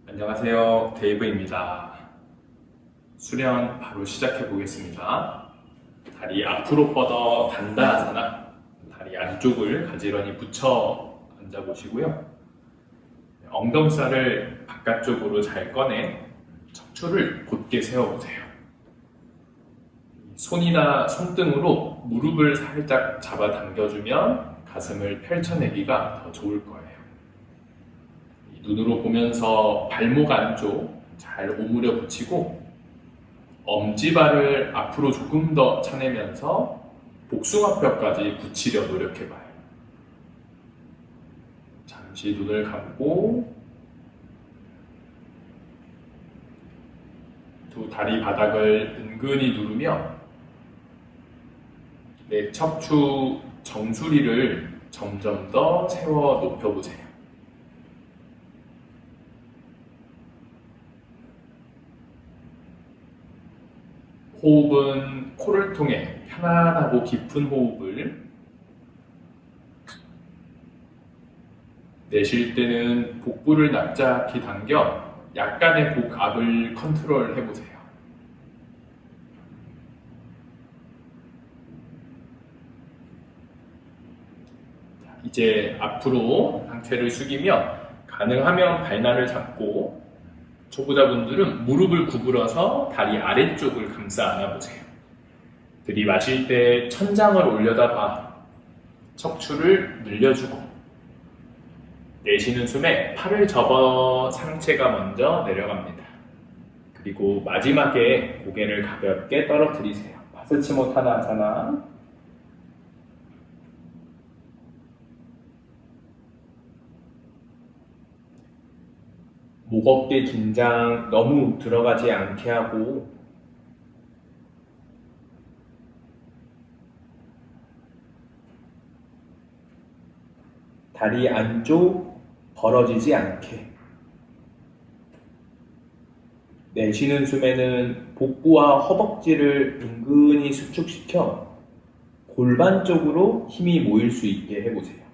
안녕하세요, 데이브입니다. 수련 바로 시작해 보겠습니다. 다리 앞으로 뻗어 단다아사나, 다리 안쪽을 가지런히 붙여 앉아 보시고요. 엉덩살을 바깥쪽으로 잘 꺼내 척추를 곧게 세워 보세요. 손이나 손등으로 무릎을 살짝 잡아 당겨주면 가슴을 펼쳐내기가 더 좋을 거예요. 눈으로 보면서 발목 안쪽 잘 오므려 붙이고 엄지발을 앞으로 조금 더 차내면서 복숭아뼈까지 붙이려 노력해봐요. 잠시 눈을 감고 두 다리 바닥을 은근히 누르며 내 척추 정수리를 점점 더 세워 높여보세요. 호흡은 코를 통해 편안하고 깊은 호흡을, 내쉴 때는 복부를 납작히 당겨 약간의 복압을 컨트롤 해보세요. 이제 앞으로 상체를 숙이며 가능하면 발날을 잡고, 초보자분들은 무릎을 구부려서 다리 아래쪽을 감싸 안아보세요. 들이마실 때 천장을 올려다봐 척추를 늘려주고, 내쉬는 숨에 팔을 접어 상체가 먼저 내려갑니다. 그리고 마지막에 고개를 가볍게 떨어뜨리세요. 파스치모타나아사나. 목 어깨 긴장 너무 들어가지 않게 하고, 다리 안쪽 벌어지지 않게, 내쉬는 숨에는 복부와 허벅지를 은근히 수축시켜 골반 쪽으로 힘이 모일 수 있게 해보세요.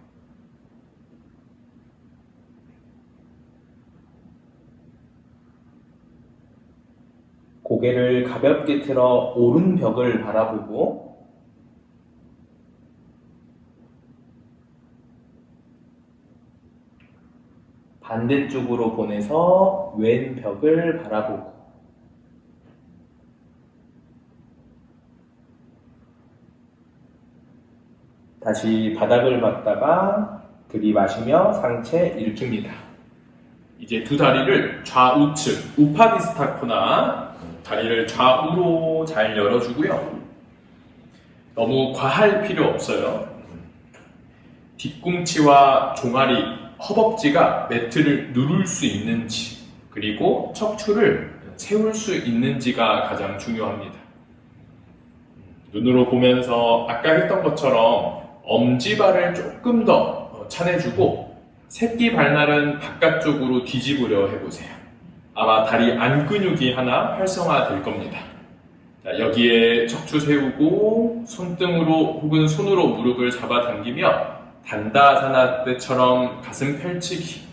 고개를 가볍게 틀어 오른 벽을 바라보고, 반대쪽으로 보내서 왼 벽을 바라보고, 다시 바닥을 봤다가 들이마시며 상체 일으킵니다. 이제 두 다리를 좌우측, 우파디스타코나, 다리를 좌우로 잘 열어주고요. 너무 과할 필요 없어요. 뒤꿈치와 종아리, 허벅지가 매트를 누를 수 있는지, 그리고 척추를 세울 수 있는지가 가장 중요합니다. 눈으로 보면서 아까 했던 것처럼 엄지발을 조금 더 차내주고, 새끼 발날은 바깥쪽으로 뒤집으려 해보세요. 아마 다리 안 근육이 하나 활성화될 겁니다. 자, 여기에 척추 세우고 손등으로 혹은 손으로 무릎을 잡아당기며 단다아사나 때처럼 가슴 펼치기.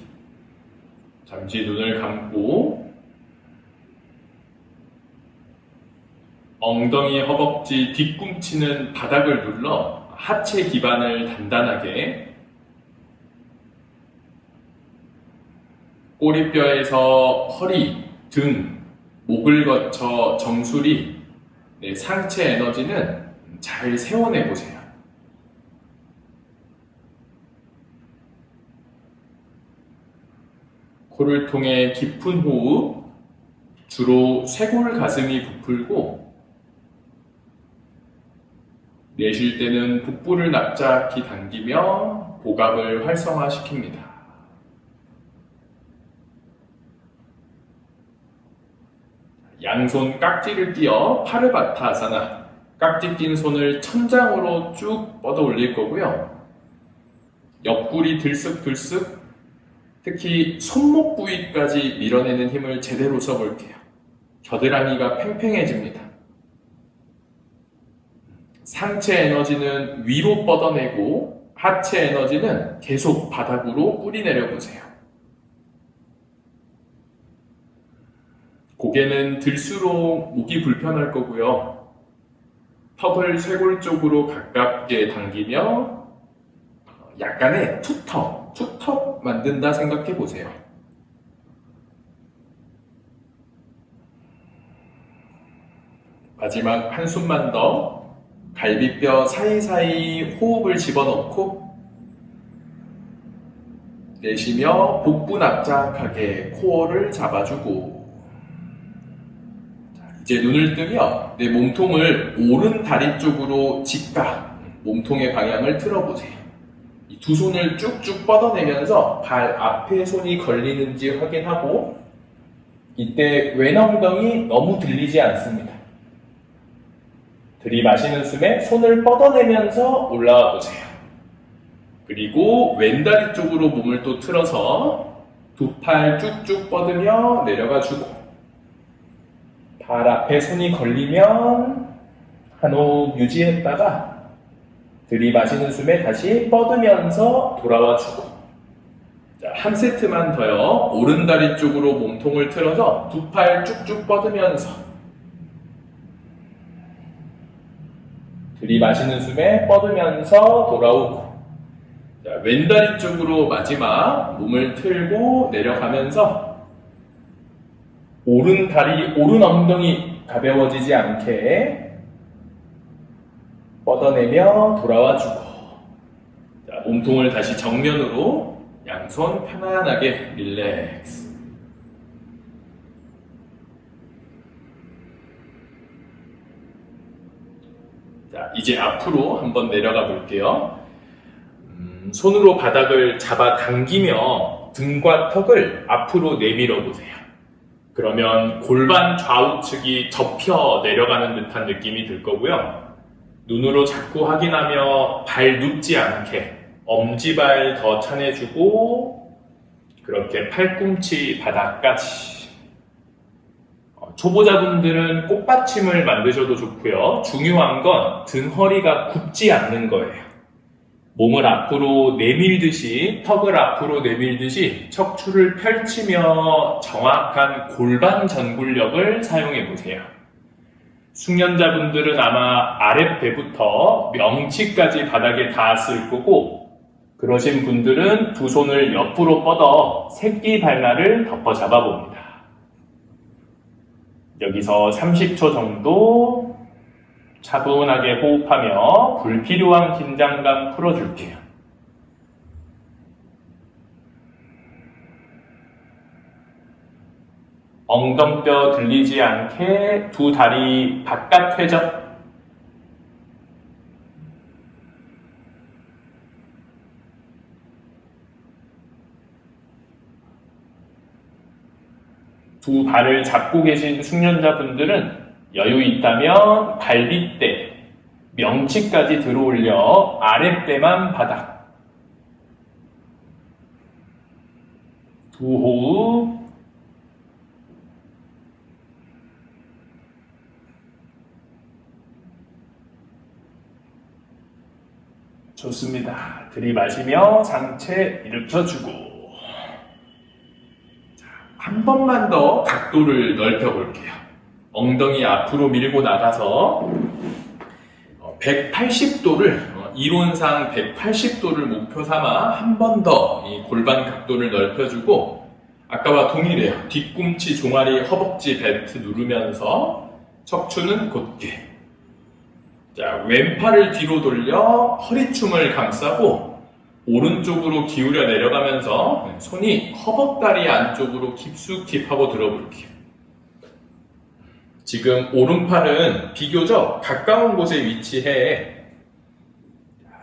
잠시 눈을 감고 엉덩이, 허벅지, 뒤꿈치는 바닥을 눌러 하체 기반을 단단하게, 꼬리뼈에서 허리, 등, 목을 거쳐 정수리, 상체 에너지는 잘 세워내보세요. 코를 통해 깊은 호흡, 주로 쇄골 가슴이 부풀고, 내쉴 때는 복부를 납작히 당기며 복압을 활성화시킵니다. 양손 깍지를 띄어 파르바타아사나, 깍지 낀 손을 천장으로 쭉 뻗어 올릴 거고요. 옆구리 들쓱들쓱, 특히 손목 부위까지 밀어내는 힘을 제대로 써볼게요. 겨드랑이가 팽팽해집니다. 상체 에너지는 위로 뻗어내고 하체 에너지는 계속 바닥으로 뿌리 내려보세요. 고개는 들수록 목이 불편할 거고요. 턱을 쇄골 쪽으로 가깝게 당기며 약간의 투턱 만든다 생각해 보세요. 마지막 한숨만 더. 갈비뼈 사이사이 호흡을 집어넣고 내쉬며 복부 납작하게 코어를 잡아주고, 자, 이제 눈을 뜨며 내 몸통을 오른 다리 쪽으로 직각 몸통의 방향을 틀어보세요. 이 두 손을 쭉쭉 뻗어내면서 발 앞에 손이 걸리는지 확인하고, 이때 왼 엉덩이 너무 들리지 않습니다. 들이마시는 숨에 손을 뻗어내면서 올라와 보세요. 그리고 왼다리 쪽으로 몸을 또 틀어서 두 팔 쭉쭉 뻗으며 내려가 주고, 발 앞에 손이 걸리면 한 호흡 유지했다가 들이마시는 숨에 다시 뻗으면서 돌아와 주고, 자, 한 세트만 더요. 오른다리 쪽으로 몸통을 틀어서 두 팔 쭉쭉 뻗으면서 들이마시는 숨에 뻗으면서 돌아오고, 자, 왼다리 쪽으로 마지막 몸을 틀고 내려가면서 오른 다리, 오른 엉덩이 가벼워지지 않게 뻗어내며 돌아와 주고, 자, 몸통을 다시 정면으로 양손 편안하게 릴렉스. 자, 이제 앞으로 한번 내려가 볼게요. 손으로 바닥을 잡아 당기며 등과 턱을 앞으로 내밀어 보세요. 그러면 골반 좌우측이 접혀 내려가는 듯한 느낌이 들 거고요. 눈으로 자꾸 확인하며 발 눕지 않게 엄지발 더 차내주고, 그렇게 팔꿈치 바닥까지. 초보자분들은 꽃받침을 만드셔도 좋고요. 중요한 건 등 허리가 굽지 않는 거예요. 몸을 앞으로 내밀듯이, 턱을 앞으로 내밀듯이 척추를 펼치며 정확한 골반 전굴력을 사용해 보세요. 숙련자분들은 아마 아랫배부터 명치까지 바닥에 닿았을 거고, 그러신 분들은 두 손을 옆으로 뻗어 새끼 발날을 덮어 잡아 봅니다. 여기서 30초 정도 차분하게 호흡하며 불필요한 긴장감 풀어줄게요. 엉덩뼈 들리지 않게 두 다리 바깥 회전. 두 발을 잡고 계신 숙련자분들은 여유 있다면 갈비대, 명치까지 들어올려 아랫배만 바닥. 두 호흡. 좋습니다. 들이마시며 상체 일으켜주고, 한 번만 더 각도를 넓혀 볼게요. 엉덩이 앞으로 밀고 나가서 180도를, 이론상 180도를 목표 삼아 한 번 더 이 골반 각도를 넓혀주고, 아까와 동일해요. 뒤꿈치, 종아리, 허벅지, 벨트 누르면서 척추는 곧게. 자, 왼팔을 뒤로 돌려 허리춤을 감싸고 오른쪽으로 기울여 내려가면서 손이 허벅다리 안쪽으로 깊숙이 파고 들어볼게요. 지금 오른팔은 비교적 가까운 곳에 위치해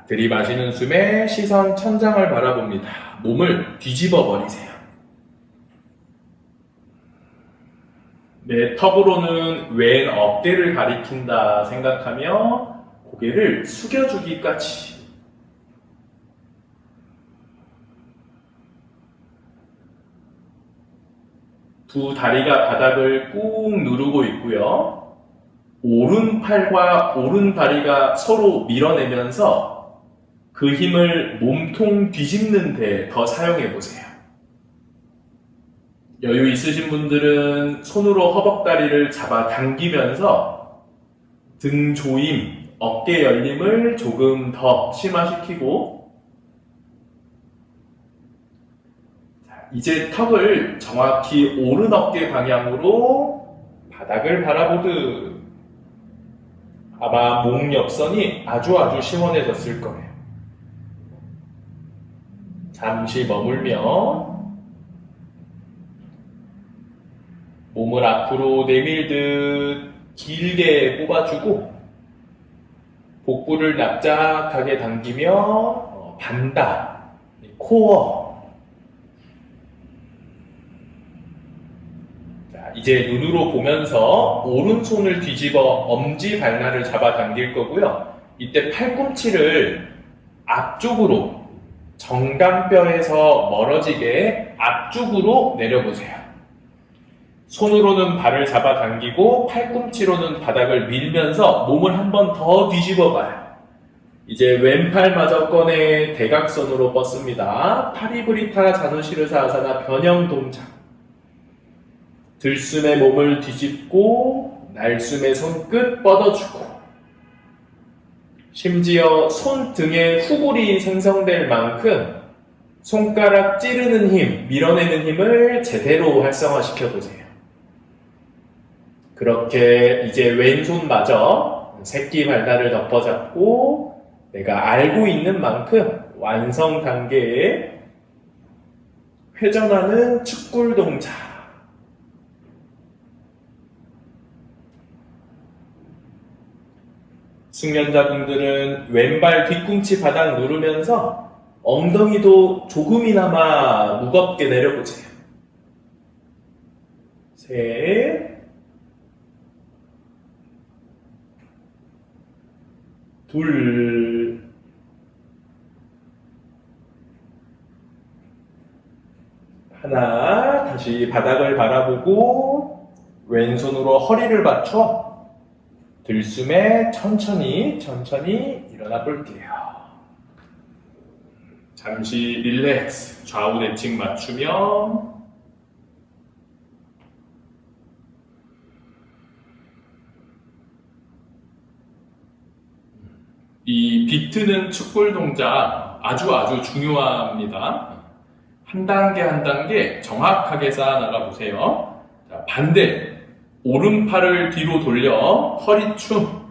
들이마시는 숨에 시선 천장을 바라봅니다. 몸을 뒤집어 버리세요. 내 턱으로는 왼 어깨를 가리킨다 생각하며 고개를 숙여주기까지. 두 다리가 바닥을 꾹 누르고 있고요. 오른팔과 오른다리가 서로 밀어내면서 그 힘을 몸통 뒤집는 데 더 사용해 보세요. 여유 있으신 분들은 손으로 허벅다리를 잡아 당기면서 등 조임, 어깨 열림을 조금 더 심화시키고, 이제 턱을 정확히 오른 어깨 방향으로 바닥을 바라보듯. 아마 목역선이 아주 시원해졌을 거예요. 잠시 머물며 몸을 앞으로 내밀듯 길게 뽑아주고, 복부를 납작하게 당기며 반다, 코어. 자, 이제 눈으로 보면서 오른손을 뒤집어 엄지발날을 잡아 당길 거고요. 이때 팔꿈치를 앞쪽으로, 정강뼈에서 멀어지게 앞쪽으로 내려보세요. 손으로는 발을 잡아 당기고 팔꿈치로는 바닥을 밀면서 몸을 한 번 더 뒤집어 봐요. 이제 왼팔마저 꺼내 대각선으로 뻗습니다. 파리브리타 자누시르사 아사나 변형 동작. 들숨에 몸을 뒤집고 날숨에 손끝 뻗어주고, 심지어 손등에 후골이 생성될 만큼 손가락 찌르는 힘, 밀어내는 힘을 제대로 활성화시켜 보세요. 그렇게 이제 왼손마저 새끼 발날을 덮어잡고 내가 알고 있는 만큼 완성 단계에 회전하는 축굴 동작. 숙련자분들은 왼발 뒤꿈치 바닥 누르면서 엉덩이도 조금이나마 무겁게 내려보세요. 셋, 둘, 하나. 다시 바닥을 바라보고 왼손으로 허리를 받쳐 들숨에 천천히 일어나 볼게요. 잠시 릴렉스, 좌우 대칭 맞추며 이 비트는 축골 동작 아주 중요합니다. 한 단계 한 단계 정확하게 쌓아나가 보세요. 자, 반대, 오른팔을 뒤로 돌려 허리춤.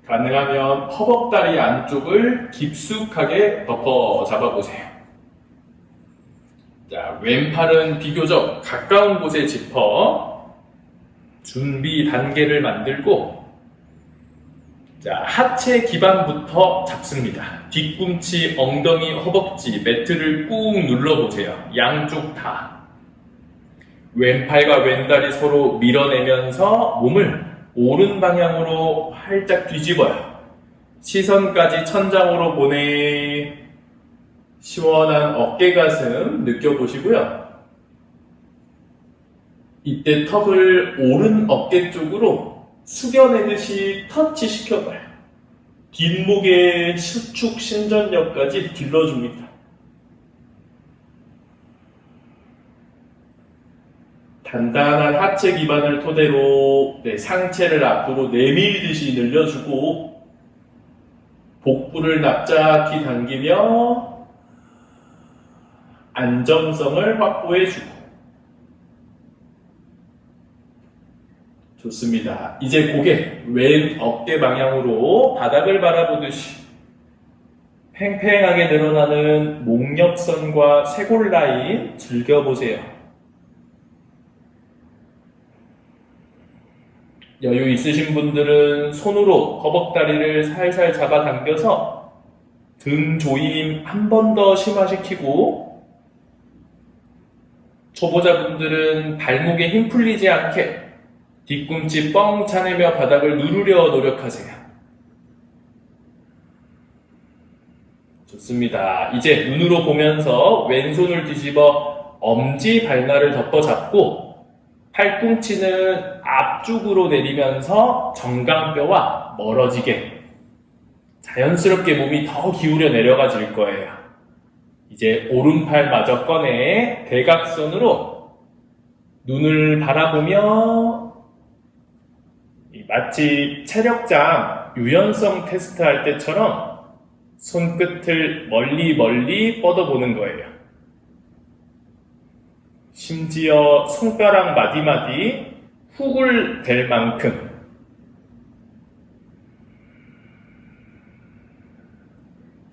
가능하면 허벅다리 안쪽을 깊숙하게 덮어 잡아보세요. 자, 왼팔은 비교적 가까운 곳에 짚어 준비 단계를 만들고, 자, 하체 기반부터 잡습니다. 뒤꿈치, 엉덩이, 허벅지, 매트를 꾹 눌러보세요. 양쪽 다. 왼팔과 왼다리 서로 밀어내면서 몸을 오른 방향으로 활짝 뒤집어요. 시선까지 천장으로 보내. 시원한 어깨 가슴 느껴보시고요. 이때 턱을 오른 어깨 쪽으로 숙여내듯이 터치 시켜봐요. 뒷목의 수축 신전력까지 길러줍니다. 단단한 하체 기반을 토대로 상체를 앞으로 내밀듯이 늘려주고, 복부를 납작히 당기며 안정성을 확보해주고. 좋습니다. 이제 고개 왼 어깨 방향으로 바닥을 바라보듯이 팽팽하게 늘어나는 목역선과 쇄골 라인 즐겨보세요. 여유 있으신 분들은 손으로 허벅다리를 살살 잡아당겨서 등 조임 한 번 더 심화시키고, 초보자분들은 발목에 힘 풀리지 않게 뒤꿈치 뻥 차내며 바닥을 누르려 노력하세요. 좋습니다. 이제 눈으로 보면서 왼손을 뒤집어 엄지 발날을 덮어잡고, 팔꿈치는 앞쪽으로 내리면서 정강뼈와 멀어지게 자연스럽게 몸이 더 기울여 내려가질 거예요. 이제 오른팔 마저 꺼내 대각선으로 눈을 바라보며 마치 체력장 유연성 테스트 할 때처럼 손끝을 멀리 뻗어보는 거예요. 심지어 손가락 마디마디 훅을 댈 만큼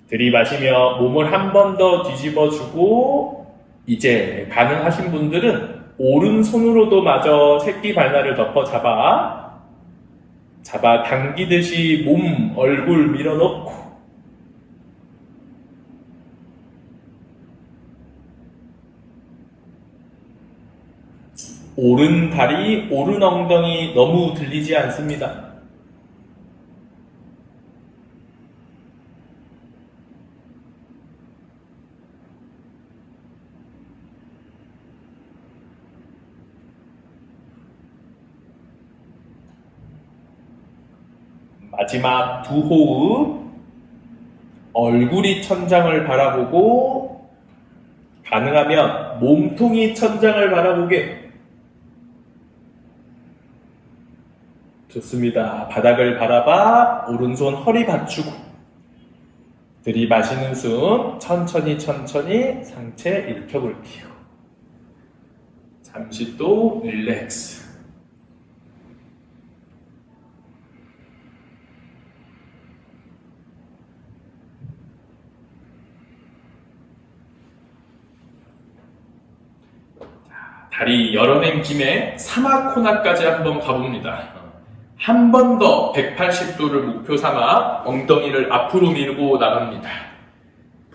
들이마시며 몸을 한 번 더 뒤집어주고 이제 가능하신 분들은 오른손으로도 마저 새끼 발날을 덮어 잡아 당기듯이 몸, 얼굴 밀어넣고 오른 다리, 오른 엉덩이 너무 들리지 않습니다. 마지막 두 호흡, 얼굴이 천장을 바라보고 가능하면 몸통이 천장을 바라보게. 좋습니다. 바닥을 바라봐 오른손 허리 받치고 들이마시는 숨 천천히 상체 일으켜볼게요. 잠시 또 릴렉스. 다리 열어낸 김에 사막 코나까지 한번 가봅니다. 한 번 더 180도를 목표 삼아 엉덩이를 앞으로 밀고 나갑니다.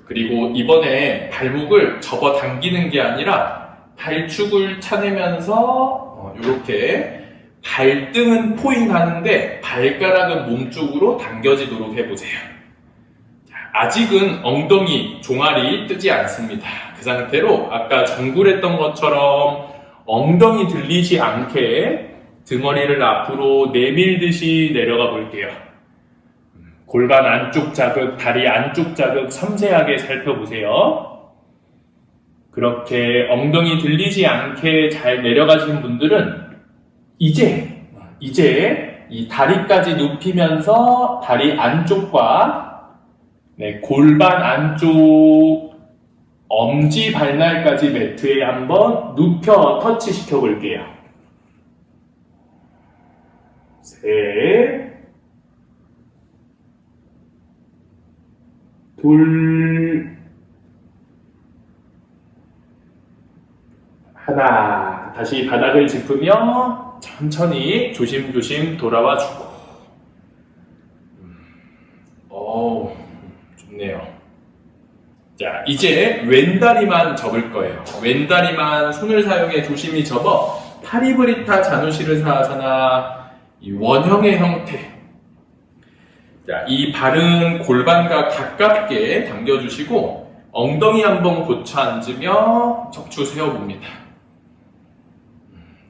그리고 이번에 발목을 접어 당기는 게 아니라 발축을 차내면서 이렇게 발등은 포인하는데 발가락은 몸쪽으로 당겨지도록 해보세요. 아직은 엉덩이, 종아리 뜨지 않습니다. 그 상태로 아까 정굴했던 것처럼 엉덩이 들리지 않게 등허리를 앞으로 내밀듯이 내려가 볼게요. 골반 안쪽 자극, 다리 안쪽 자극 섬세하게 살펴보세요. 그렇게 엉덩이 들리지 않게 잘 내려가시는 분들은 이제 이 다리까지 눕히면서 다리 안쪽과 골반 안쪽 엄지 발날까지 매트에 한번 눕혀 터치 시켜 볼게요. 셋, 둘, 하나. 다시 바닥을 짚으며 천천히 조심조심 돌아와 주고. 좋네요. 자, 이제 왼다리만 접을 거예요. 왼다리만 손을 사용해 조심히 접어 파리브리타 자누시르사아사나 이 원형의 형태. 자, 이 발은 골반과 가깝게 당겨주시고 엉덩이 한번 고쳐 앉으며 척추 세워봅니다.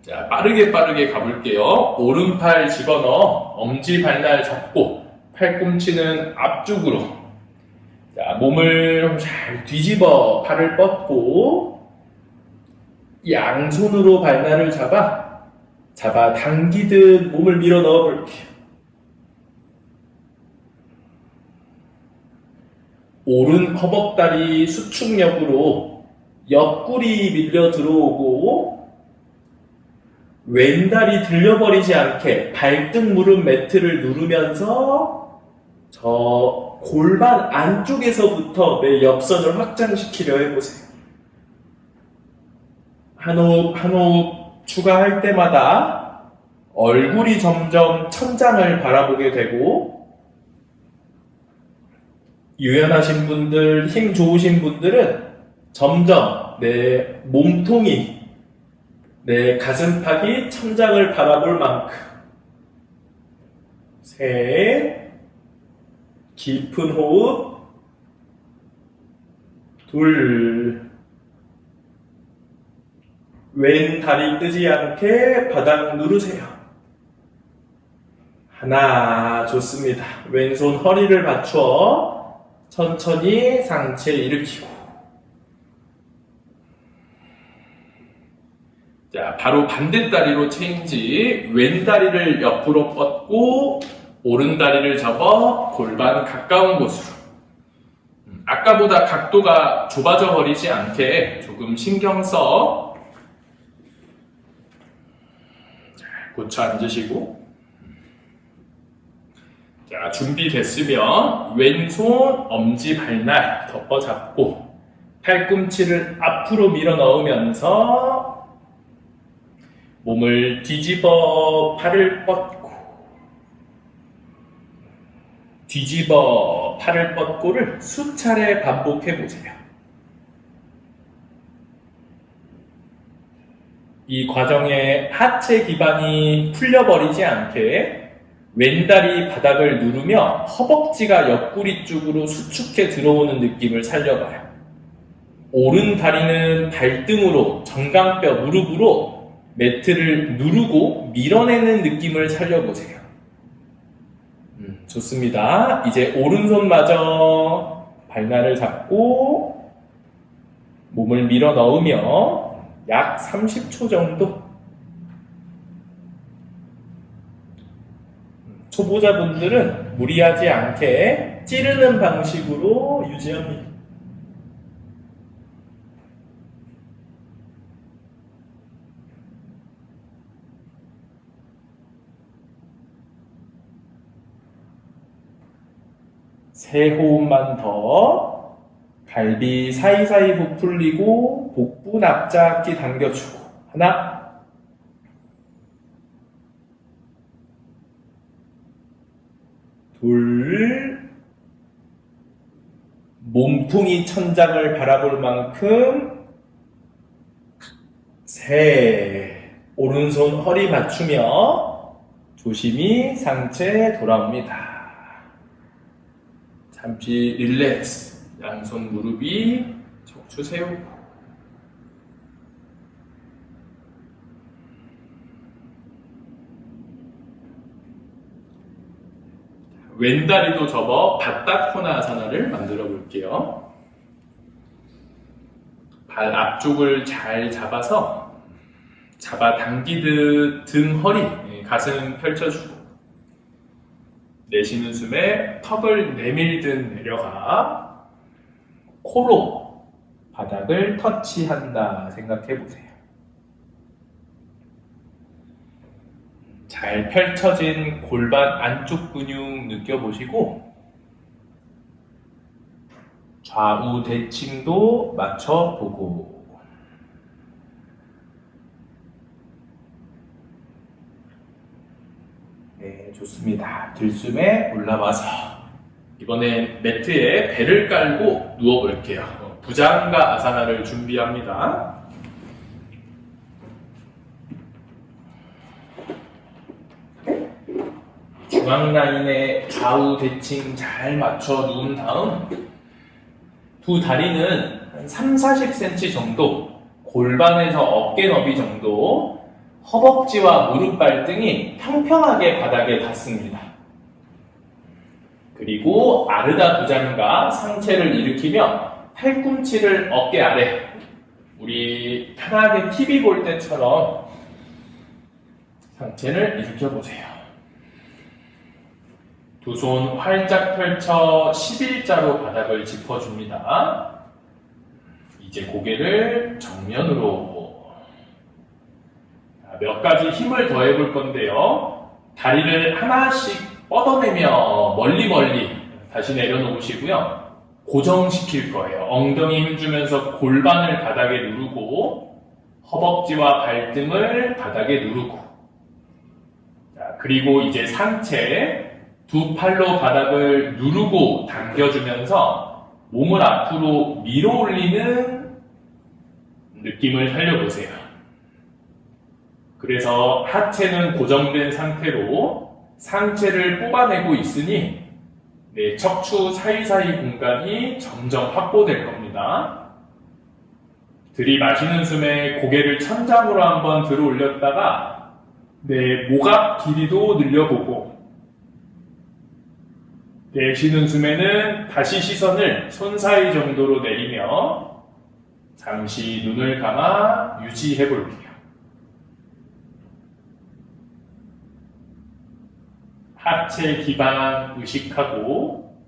자, 빠르게 가볼게요. 오른팔 집어넣어 엄지 발날 잡고 팔꿈치는 앞쪽으로. 자, 몸을 잘 뒤집어 팔을 뻗고 양손으로 발날을 잡아 당기듯 몸을 밀어 넣어 볼게요. 오른 허벅다리 수축력으로 옆구리 밀려 들어오고 왼다리 들려버리지 않게 발등 무릎 매트를 누르면서 저 골반 안쪽에서부터 내 옆선을 확장시키려 해보세요. 한 호흡 추가할 때마다 얼굴이 점점 천장을 바라보게 되고 유연하신 분들, 힘 좋으신 분들은 점점 내 몸통이 내 가슴팍이 천장을 바라볼 만큼 셋, 깊은 호흡 둘, 왼 다리 뜨지 않게 바닥 누르세요. 하나, 좋습니다. 왼손 허리를 받쳐 천천히 상체 일으키고 자, 바로 반대 다리로 체인지. 왼 다리를 옆으로 뻗고 오른 다리를 접어 골반 가까운 곳으로. 아까보다 각도가 좁아져 버리지 않게 조금 신경 써. 자, 고쳐 앉으시고. 자, 준비됐으면 왼손 엄지 발날 덮어 잡고 팔꿈치를 앞으로 밀어 넣으면서 몸을 뒤집어 팔을 뻗고 뒤집어 팔을 뻗고를 수차례 반복해 보세요. 이 과정에 하체 기반이 풀려버리지 않게 왼다리 바닥을 누르며 허벅지가 옆구리 쪽으로 수축해 들어오는 느낌을 살려봐요. 오른 다리는 발등으로 정강뼈 무릎으로 매트를 누르고 밀어내는 느낌을 살려보세요. 좋습니다. 이제 오른손마저 발날을 잡고 몸을 밀어 넣으며 약 30초 정도. 초보자분들은 무리하지 않게 찌르는 방식으로 유지합니다. 세 호흡만 더. 갈비 사이사이 부풀리고 복부 납작히 당겨주고. 하나, 둘, 몸통이 천장을 바라볼 만큼. 셋, 오른손 허리 맞추며 조심히 상체 돌아옵니다. 잠시 릴렉스. 양손 무릎이 척추 세우고. 왼다리도 접어 바닥코나아사나를 만들어 볼게요. 발 앞쪽을 잘 잡아서 잡아당기듯 등, 허리, 가슴 펼쳐주고 내쉬는 숨에 턱을 내밀듯 내려가 코로 바닥을 터치한다 생각해 보세요. 잘 펼쳐진 골반 안쪽 근육 느껴보시고 좌우 대칭도 맞춰보고. 네, 좋습니다. 들숨에 올라와서 이번엔 매트에 배를 깔고 누워볼게요. 부장가 아사나를 준비합니다. 중앙 라인에 좌우 대칭 잘 맞춰 누운 다음 두 다리는 한 30-40cm 정도, 골반에서 어깨 너비 정도, 허벅지와 무릎 발등이 평평하게 바닥에 닿습니다. 그리고 아르다 부장가 상체를 일으키며 팔꿈치를 어깨 아래, 우리 편하게 TV 볼 때처럼 상체를 일으켜보세요. 두 손 활짝 펼쳐 11자로 바닥을 짚어줍니다. 이제 고개를 정면으로. 몇 가지 힘을 더해볼 건데요. 다리를 하나씩 뻗어내며 멀리 다시 내려놓으시고요. 고정시킬 거예요. 엉덩이 힘주면서 골반을 바닥에 누르고 허벅지와 발등을 바닥에 누르고. 자, 그리고 이제 상체 두 팔로 바닥을 누르고 당겨주면서 몸을 앞으로 밀어 올리는 느낌을 살려보세요. 그래서 하체는 고정된 상태로 상체를 뽑아내고 있으니 척추 사이사이 공간이 점점 확보될 겁니다. 들이마시는 숨에 고개를 천장으로 한번 들어 올렸다가 목앞 길이도 늘려보고, 내쉬는 숨에는 다시 시선을 손 사이 정도로 내리며 잠시 눈을 감아 유지해 볼게요. 하체 기반 의식하고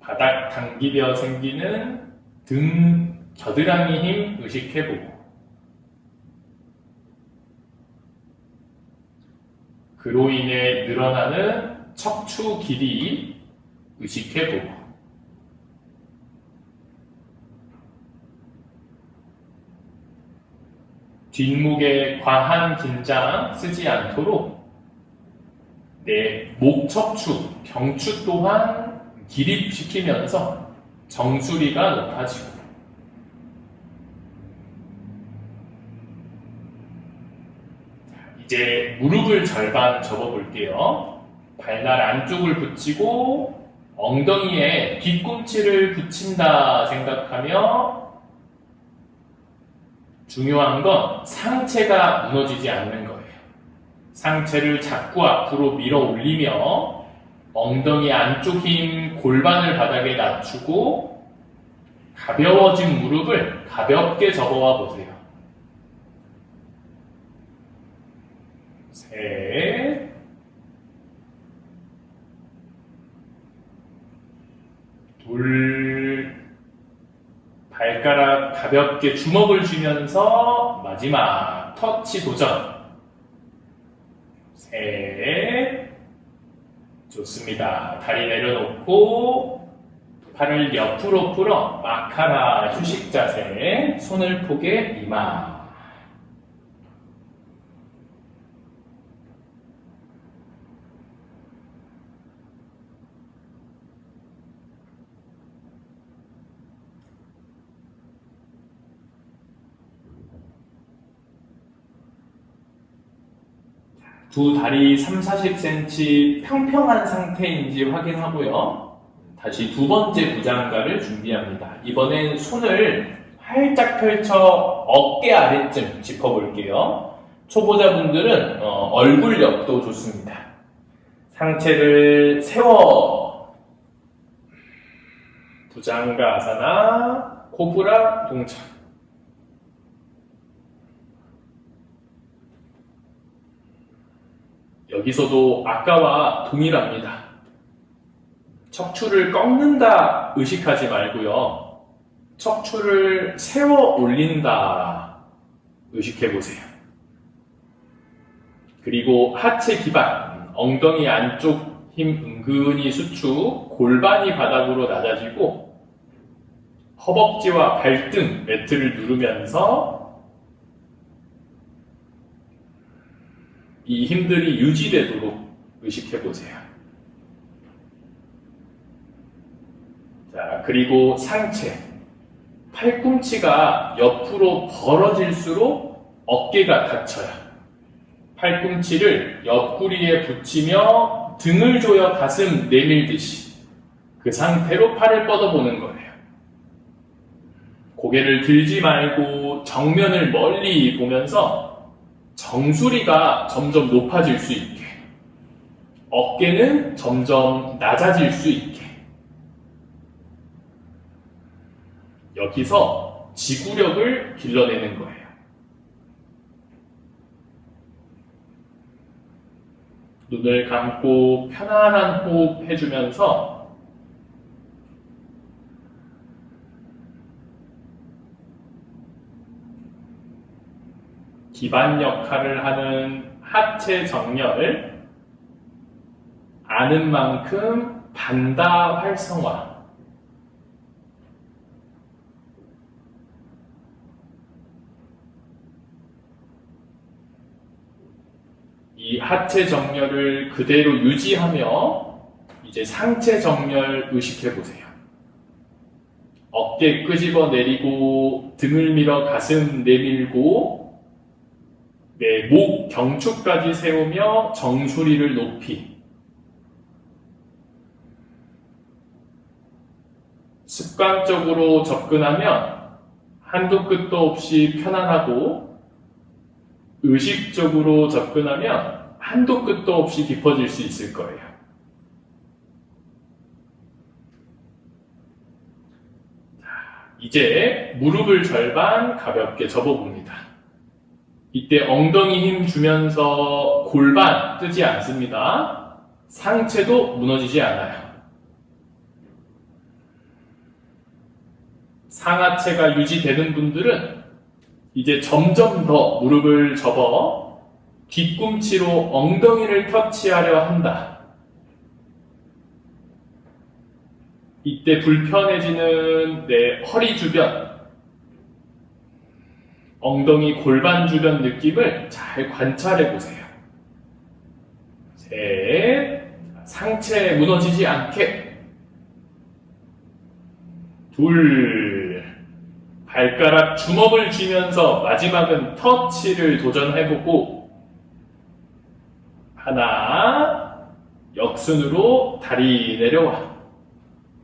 바닥 당기며 생기는 등 겨드랑이 힘 의식해보고 그로 인해 늘어나는 척추 길이 의식해보고 뒷목에 과한 긴장 쓰지 않도록 내 목척추, 경추 또한 기립시키면서 정수리가 높아지고 이제 무릎을 절반 접어볼게요. 발날 안쪽을 붙이고 엉덩이에 뒤꿈치를 붙인다 생각하며 중요한 건 상체가 무너지지 않는 거예요. 상체를 자꾸 앞으로 밀어 올리며 엉덩이 안쪽 힘, 골반을 바닥에 낮추고 가벼워진 무릎을 가볍게 접어와 보세요. 셋, 둘, 발가락 가볍게 주먹을 쥐면서 마지막 터치 도전. 셋, 좋습니다. 다리 내려놓고 팔을 옆으로 풀어 마카라 휴식 자세, 손을 포개 이마. 두 다리 30-40cm 평평한 상태인지 확인하고요. 다시 두 번째 부장가를 준비합니다. 이번엔 손을 활짝 펼쳐 어깨 아래쯤 짚어볼게요. 초보자분들은 얼굴 옆도 좋습니다. 상체를 세워 부장가 아사나 코브라 동작. 여기서도 아까와 동일합니다. 척추를 꺾는다 의식하지 말고요. 척추를 세워 올린다 의식해보세요. 그리고 하체 기반, 엉덩이 안쪽 힘 은근히 수축, 골반이 바닥으로 낮아지고 허벅지와 발등 매트를 누르면서 이 힘들이 유지되도록 의식해보세요. 자, 그리고 상체. 팔꿈치가 옆으로 벌어질수록 어깨가 닫혀요. 팔꿈치를 옆구리에 붙이며 등을 조여 가슴 내밀듯이 그 상태로 팔을 뻗어보는 거예요. 고개를 들지 말고 정면을 멀리 보면서 정수리가 점점 높아질 수 있게, 어깨는 점점 낮아질 수 있게. 여기서 지구력을 길러내는 거예요. 눈을 감고 편안한 호흡 해주면서 기반 역할을 하는 하체 정렬, 아는 만큼 반다 활성화. 이 하체 정렬을 그대로 유지하며 이제 상체 정렬 의식해 보세요. 어깨 끄집어 내리고 등을 밀어 가슴 내밀고 목 경추까지 세우며 정수리를 높이. 습관적으로 접근하면 한도 끝도 없이 편안하고 의식적으로 접근하면 한도 끝도 없이 깊어질 수 있을 거예요. 자, 이제 무릎을 절반 가볍게 접어봅니다. 이때 엉덩이 힘 주면서 골반 뜨지 않습니다. 상체도 무너지지 않아요. 상하체가 유지되는 분들은 이제 점점 더 무릎을 접어 뒤꿈치로 엉덩이를 터치하려 한다. 이때 불편해지는 내 허리 주변, 엉덩이 골반 주변 느낌을 잘 관찰해 보세요. 셋, 상체 무너지지 않게. 둘, 발가락 주먹을 쥐면서 마지막은 터치를 도전해보고. 하나, 역순으로 다리 내려와.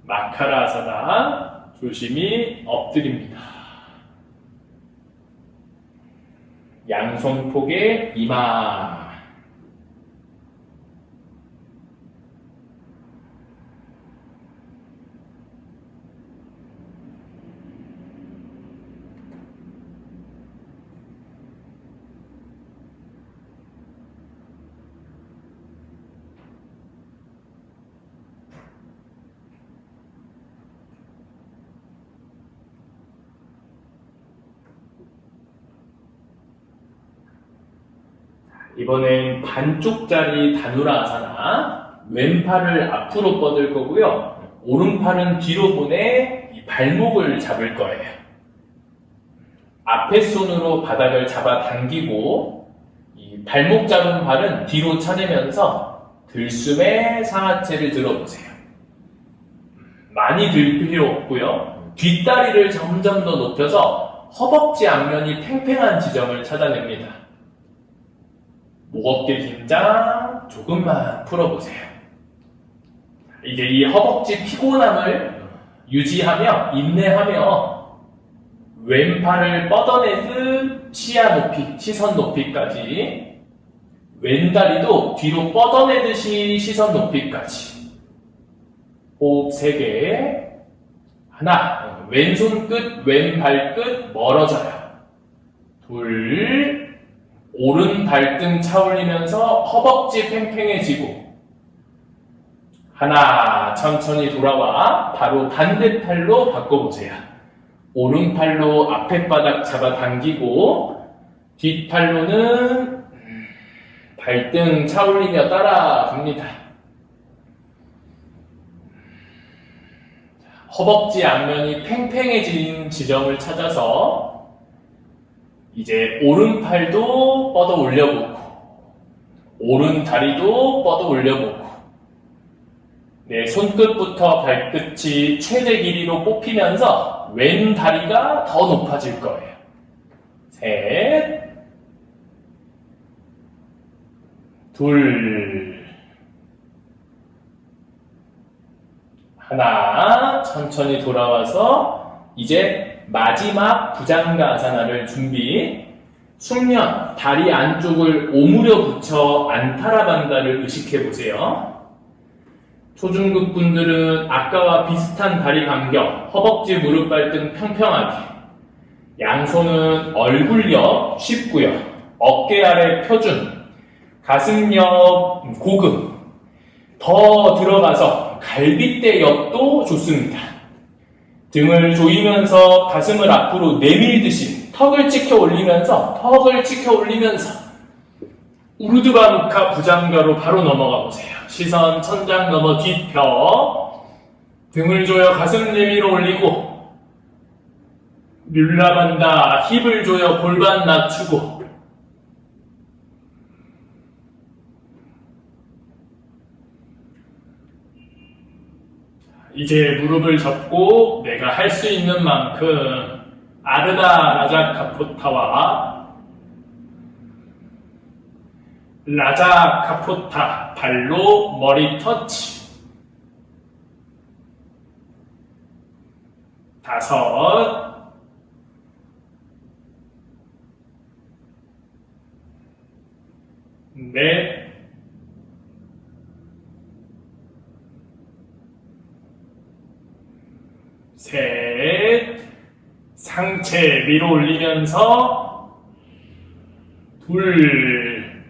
마카라아사나, 조심히 엎드립니다. 양손 폭의 이마. 이번엔 반쪽짜리 다누라아사나, 왼팔을 앞으로 뻗을 거고요. 오른팔은 뒤로 보내 이 발목을 잡을 거예요. 앞에 손으로 바닥을 잡아당기고 이 발목 잡은 발은 뒤로 차내면서 들숨에 상하체를 들어보세요. 많이 들 필요 없고요. 뒷다리를 점점 더 높여서 허벅지 앞면이 팽팽한 지점을 찾아냅니다. 목 어깨 긴장 조금만 풀어보세요. 이제 이 허벅지 피곤함을 유지하며 인내하며 왼팔을 뻗어내듯 시야 높이, 시선 높이까지, 왼다리도 뒤로 뻗어내듯이 시선 높이까지. 호흡 3개. 하나, 왼손 끝, 왼발 끝 멀어져요. 둘, 오른 발등 차올리면서 허벅지 팽팽해지고. 하나, 천천히 돌아와 바로 반대팔로 바꿔보세요. 오른팔로 앞에 바닥 잡아당기고 뒷팔로는 발등 차올리며 따라갑니다. 허벅지 앞면이 팽팽해진 지점을 찾아서 이제 오른팔도 뻗어 올려보고 오른 다리도 뻗어 올려보고 네, 손끝부터 발끝이 최대 길이로 뽑히면서 왼 다리가 더 높아질 거예요. 셋, 둘, 하나, 천천히 돌아와서 이제 마지막 부장가아사나를 준비. 숙련, 다리 안쪽을 오므려 붙여 안타라반다를 의식해보세요. 초중급 분들은 아까와 비슷한 다리 간격, 허벅지, 무릎, 발등 평평하게. 양손은 얼굴 옆 쉽고요. 어깨 아래 표준, 가슴 옆 고급. 더 들어가서 갈비대 옆도 좋습니다. 등을 조이면서 가슴을 앞으로 내밀듯이 턱을 치켜 올리면서 우르드바무카 부장가로 바로 넘어가 보세요. 시선 천장 넘어 뒷펴. 등을 조여 가슴 내밀어 올리고 뮬라반다 힙을 조여 골반 낮추고 이제 무릎을 접고 내가 할 수 있는 만큼 아르다 라자카포타와 라자카포타 발로 머리 터치. 5, 넷, 셋, 상체 위로 올리면서 둘,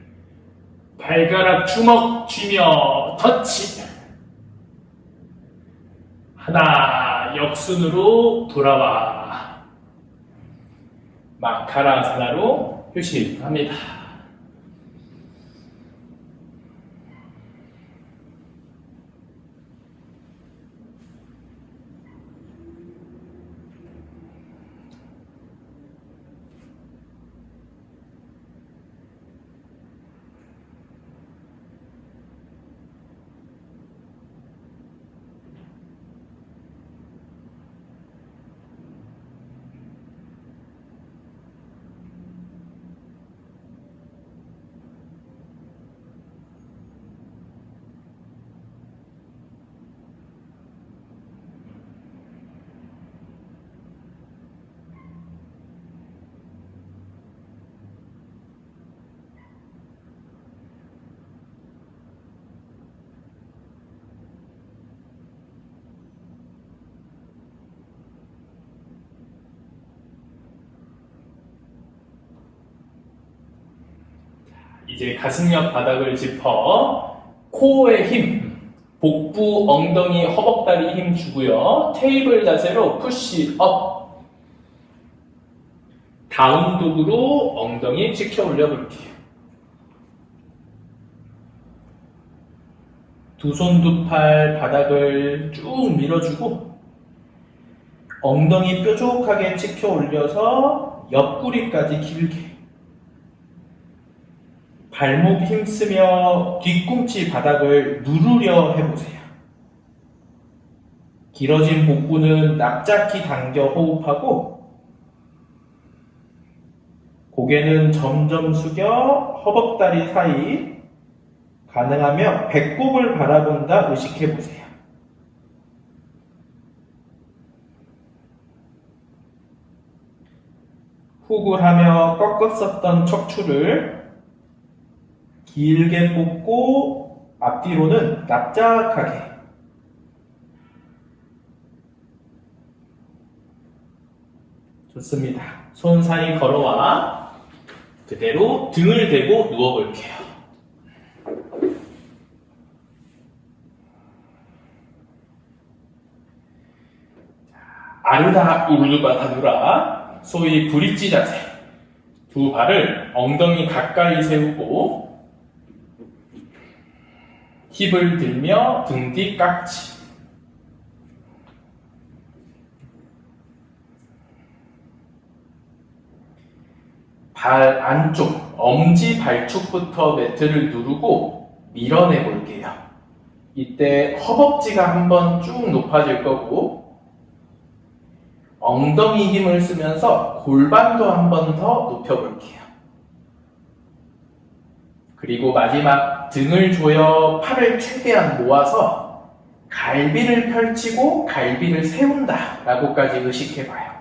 발가락 주먹 쥐며 터치. 하나, 역순으로 돌아와. 마카라사나로 휴식합니다. 이제 가슴옆 바닥을 짚어 코어의 힘, 복부, 엉덩이, 허벅다리 힘 주고요. 테이블 자세로 푸시 업. 다운독으로 엉덩이 치켜 올려볼게요. 두 손 두 팔 바닥을 쭉 밀어주고 엉덩이 뾰족하게 치켜 올려서 옆구리까지 길게. 발목 힘쓰며 뒤꿈치 바닥을 누르려 해보세요. 길어진 복부는 납작히 당겨 호흡하고 고개는 점점 숙여 허벅다리 사이, 가능하면 배꼽을 바라본다 의식해보세요. 훅을 하며 꺾었었던 척추를 길게 뽑고 앞뒤로는 납작하게. 좋습니다. 손 사이 걸어와 그대로 등을 대고 누워볼게요. 아르다 우르두바 다누라, 소위 브릿지 자세. 두 발을 엉덩이 가까이 세우고 힙을 들며 등 뒤 깍지. 발 안쪽, 엄지 발축부터 매트를 누르고 밀어내 볼게요. 이때 허벅지가 한번 쭉 높아질 거고 엉덩이 힘을 쓰면서 골반도 한번 더 높여볼게요. 그리고 마지막 등을 조여 팔을 최대한 모아서 갈비를 펼치고 갈비를 세운다 라고까지 의식해봐요.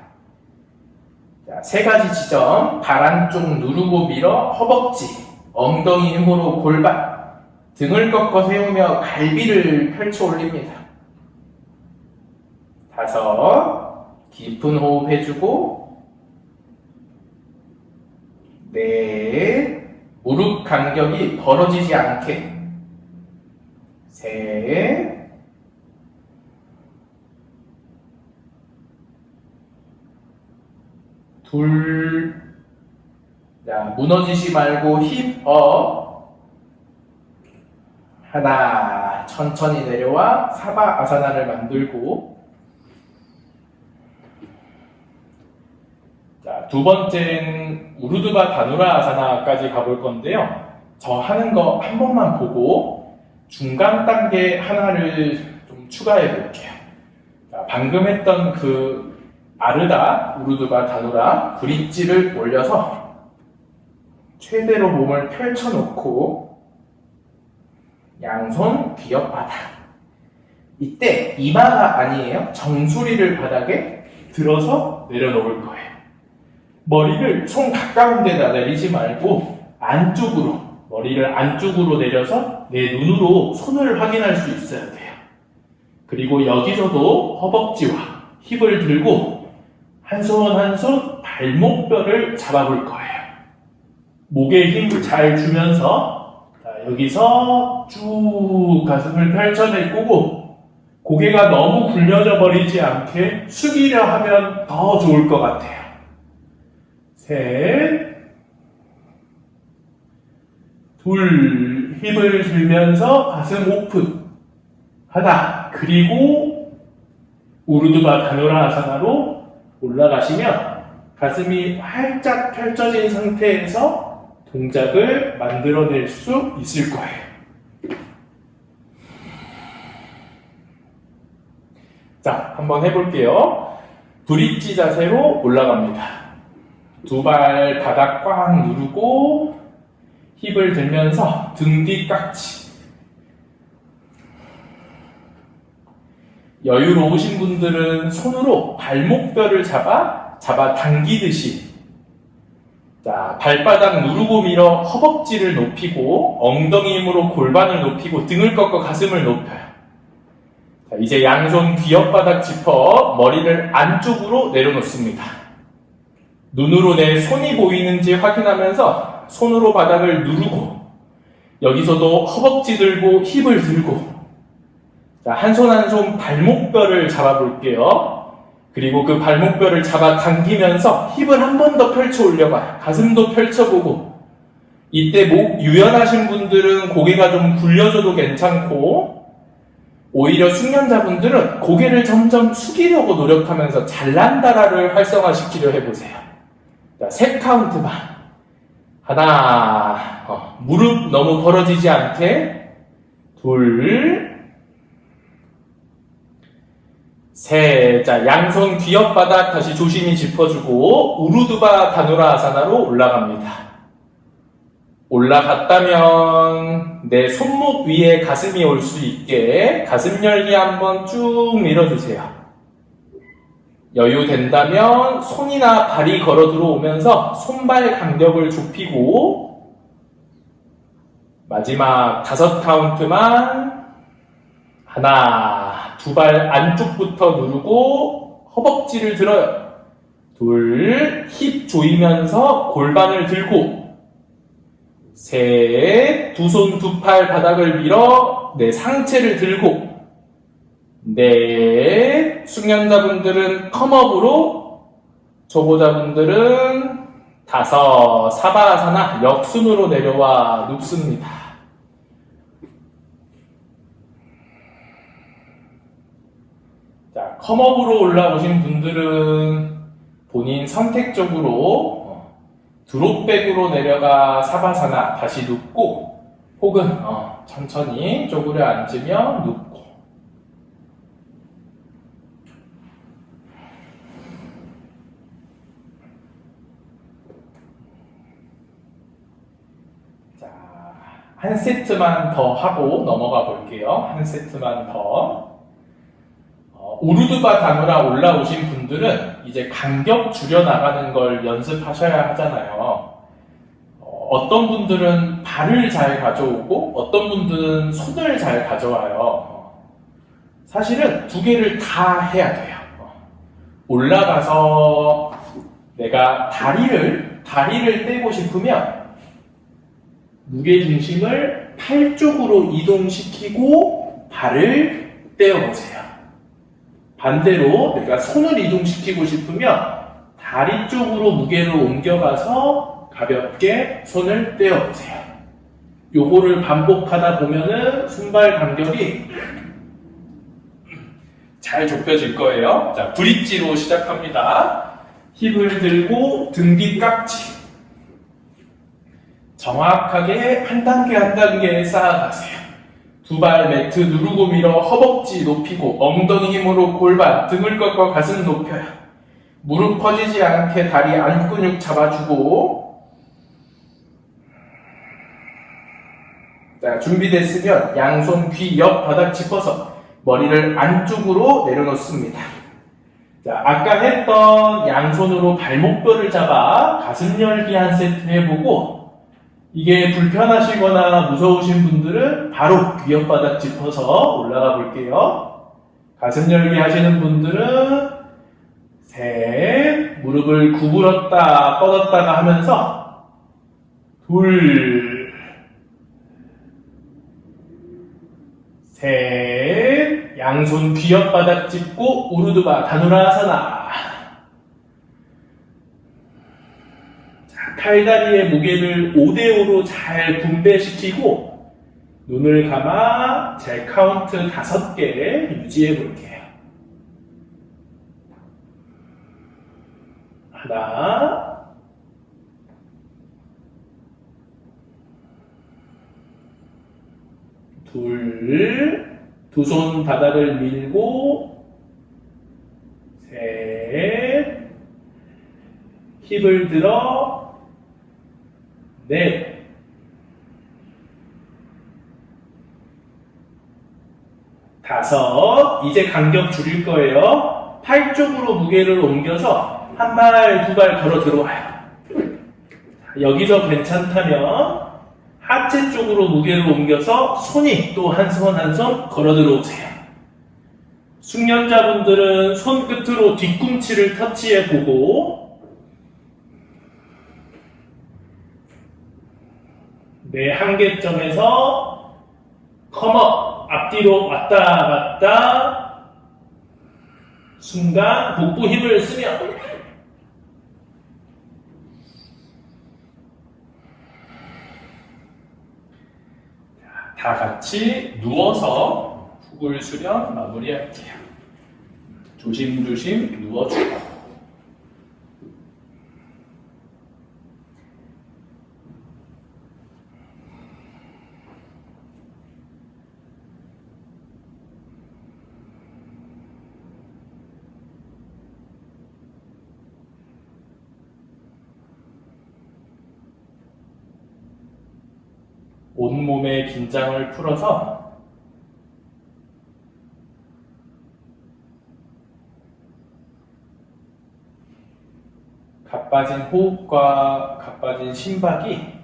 자, 세 가지 지점, 발 안쪽 누르고 밀어 허벅지, 엉덩이 힘으로 골반, 등을 꺾어 세우며 갈비를 펼쳐 올립니다. 5, 깊은 호흡 해주고 4, 무릎 간격이 벌어지지 않게 3, 둘, 자, 무너지지 말고 힙 업. 하나, 천천히 내려와 사바 아사나를 만들고. 자, 두 번째는 우르두바 다누라 아사나까지 가볼 건데요. 저 하는 거 한 번만 보고 중간 단계 하나를 좀 추가해 볼게요. 자, 방금 했던 그 아르다 우르두바 다누라 브릿지를 올려서 최대로 몸을 펼쳐놓고 양손 귀옆 바닥. 이때 이마가 아니에요. 정수리를 바닥에 들어서 내려놓을 거예요. 머리를 손 가까운 데다 내리지 말고 안쪽으로, 머리를 안쪽으로 내려서 내 눈으로 손을 확인할 수 있어야 돼요. 그리고 여기서도 허벅지와 힙을 들고 한 손 한 손 발목뼈를 잡아볼 거예요. 목에 힘을 잘 주면서 자, 여기서 쭉 가슴을 펼쳐낼 거고 고개가 너무 굴려져 버리지 않게 숙이려 하면 더 좋을 것 같아요. 셋, 둘, 힙을 들면서 가슴 오픈 하나, 그리고 우르두바 다노라 아사나로 올라가시면 가슴이 활짝 펼쳐진 상태에서 동작을 만들어낼 수 있을 거예요. 자, 한번 해볼게요. 브릿지 자세로 올라갑니다. 두 발 바닥 꽉 누르고 힙을 들면서 등 뒤 깍지. 여유로우신 분들은 손으로 발목뼈를 잡아 당기듯이 자, 발바닥 누르고 밀어 허벅지를 높이고 엉덩이 힘으로 골반을 높이고 등을 꺾어 가슴을 높여요. 자, 이제 양손 귀옆바닥 짚어 머리를 안쪽으로 내려놓습니다. 눈으로 내 손이 보이는지 확인하면서 손으로 바닥을 누르고 여기서도 허벅지 들고 힙을 들고 자, 한 손 한 손 발목뼈를 잡아볼게요. 그리고 그 발목뼈를 잡아 당기면서 힙을 한 번 더 펼쳐 올려봐요. 가슴도 펼쳐보고 이때 목 유연하신 분들은 고개가 좀 굴려줘도 괜찮고 오히려 숙련자분들은 고개를 점점 숙이려고 노력하면서 잘난다라를 활성화시키려 해보세요. 자, 3카운트만 하나, 무릎 너무 벌어지지 않게 둘, 셋. 자, 양손 귀옆바닥 다시 조심히 짚어주고 우르두바 다누라 아사나로 올라갑니다. 올라갔다면 내 손목 위에 가슴이 올 수 있게 가슴 열기 한번 쭉 밀어주세요. 여유 된다면 손이나 발이 걸어 들어오면서 손발 간격을 좁히고 마지막 5카운트만 하나, 두 발 안쪽부터 누르고 허벅지를 들어요. 둘, 힙 조이면서 골반을 들고 셋, 두 손 두 팔 바닥을 밀어 내 상체를 들고 넷, 숙련자분들은 컴업으로 초보자분들은 5, 사바아사나 역순으로 내려와 눕습니다. 자, 컴업으로 올라오신 분들은 본인 선택적으로 드롭백으로 내려가 사바사나 다시 눕고 혹은 천천히 쪼그려 앉으며 눕고 자, 한 세트만 더 하고 넘어가 볼게요. 한 세트만 더. 우르두바 다누라 올라오신 분들은 이제 간격 줄여나가는 걸 연습하셔야 하잖아요. 어떤 분들은 발을 잘 가져오고 어떤 분들은 손을 잘 가져와요. 사실은 두 개를 다 해야 돼요. 올라가서 내가 다리를 떼고 싶으면 무게중심을 팔 쪽으로 이동시키고 발을 떼어보세요. 반대로 내가 손을 이동시키고 싶으면 다리 쪽으로 무게를 옮겨가서 가볍게 손을 떼어보세요. 요거를 반복하다 보면은 손발 간격이 잘 좁혀질 거예요. 자, 브릿지로 시작합니다. 힙을 들고 등 뒤 깍지. 정확하게 한 단계 쌓아가세요. 두 발 매트 누르고 밀어 허벅지 높이고 엉덩이 힘으로 골반, 등을 꺾어 가슴 높여요. 무릎 퍼지지 않게 다리 안 근육 잡아주고 자, 준비됐으면 양손 귀 옆 바닥 짚어서 머리를 안쪽으로 내려놓습니다. 자, 아까 했던 양손으로 발목뼈를 잡아 가슴 열기 한 세트 해보고 이게 불편하시거나 무서우신 분들은 바로 귀 옆바닥 짚어서 올라가 볼게요. 가슴 열기 하시는 분들은 셋, 무릎을 구부렸다 뻗었다가 하면서 둘, 셋, 양손 귀옆바닥 짚고 우르두바 다누라아사나. 자, 팔다리의 무게를 5대5로 잘 분배시키고 눈을 감아 제 카운트 5개 유지해 볼게요. 하나, 둘, 두 손 바닥을 밀고, 셋, 힙을 들어, 넷, 다섯, 이제 간격 줄일 거예요. 팔 쪽으로 무게를 옮겨서 한 발, 두 발 걸어 들어와요. 여기서 괜찮다면 하체 쪽으로 무게를 옮겨서 손이 또 한 손 한 손 걸어 들어오세요. 숙련자분들은 손끝으로 뒤꿈치를 터치해 보고 내 한계점에서 컴업, 앞뒤로 왔다 갔다 순간 복부 힘을 쓰며 다 같이 누워서 훅을 수련 마무리할게요. 조심조심 누워주고 온몸의 긴장을 풀어서 가빠진 호흡과 가빠진 심박이